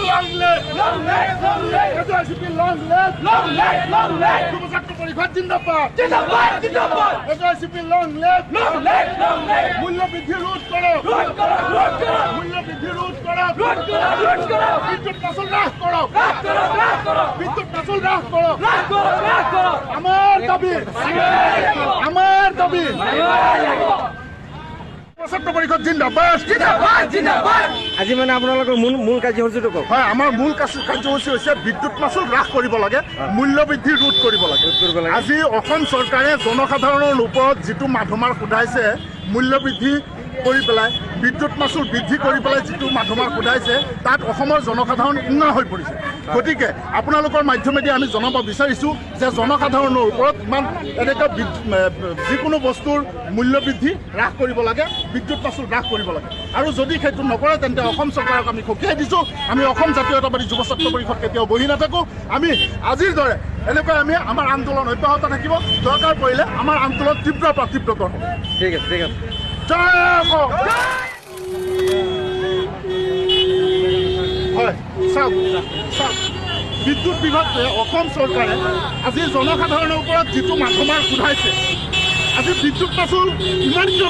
long live! Long live! Long live! SYCP long live! Long live! Long live! যুৱ ছাত্ৰ পৰিষদ জিন্দাবাদ! জিন্দাবাদ! জিন্দাবাদ! SYCP long live! Long live! Long live! মূল্য বৃদ্ধি ৰোধ কৰক! ৰোধ কৰক! ৰোধ কৰক! মূল্য বৃদ্ধি ৰোধ কৰক! ৰোধ কৰক! ৰোধ কৰক! বিদ্যুৎ মাচুল হ্ৰাস কৰক! হ্ৰাস কৰক! হ্ৰাস কৰক! বিদ্যুৎ মাচুল হ্ৰাস কৰক! হ্ৰাস কৰক! হ্ৰাস কৰক! আমাৰ দাবী! আমাৰ দাবী! ছাত্ৰ পৰিষদ জিন্দাবাদ! জিন্দাবাদ! জিন্দাবাদ! আজি মানে আপোনালোকৰ মূল কাৰ্যসূচীটো কওক। হয়, আমাৰ মূল কাৰ্যসূচী হৈছে বিদ্যুৎ মাচুল হ্ৰাস কৰিব লাগে, মূল্য বৃদ্ধি ৰোধ কৰিব লাগে। আজি অসম চৰকাৰে জনসাধাৰণৰ ওপৰত যিটো মাধমাৰ সোধাইছে, মূল্য বৃদ্ধি কৰি পেলাই বিদ্যুৎ মাচুল বৃদ্ধি কৰি পেলাই যিটো মাধমাৰ সোধাইছে, তাত অসমৰ জনসাধাৰণ উঙা হৈ পৰিছে। গতিকে আপোনালোকৰ মাধ্যমেদি আমি জনাব বিচাৰিছোঁ যে জনসাধাৰণৰ ওপৰত ইমান এনেকৈ যিকোনো বস্তুৰ মূল্য বৃদ্ধি হ্ৰাস কৰিব লাগে, বিদ্যুৎ মাচুল হ্ৰাস কৰিব লাগে। আৰু যদি সেইটো নকৰে তেন্তে অসম চৰকাৰক আমি সকীয়াই দিছোঁ। আমি অসম জাতীয়তাবাদী যুৱ ছাত্ৰ পৰিষদ কেতিয়াও বহি নাথাকোঁ। আমি আজিৰ দৰে এনেকৈ আমি আমাৰ আন্দোলন অব্যাহত থাকিব। দৰকাৰ পৰিলে আমাৰ আন্দোলন তীব্ৰৰ পৰা তীব্ৰতৰ হ'ব। ঠিক আছে, ঠিক আছে। জয় অসম! হয়, চাওক চাওক, বিদ্যুৎ বিভাগে অসম চৰকাৰে আজি জনসাধাৰণৰ ওপৰত যিটো মাধমাৰ সোধাইছে, আজি বিদ্যুৎ মাচুল ইমান কিয়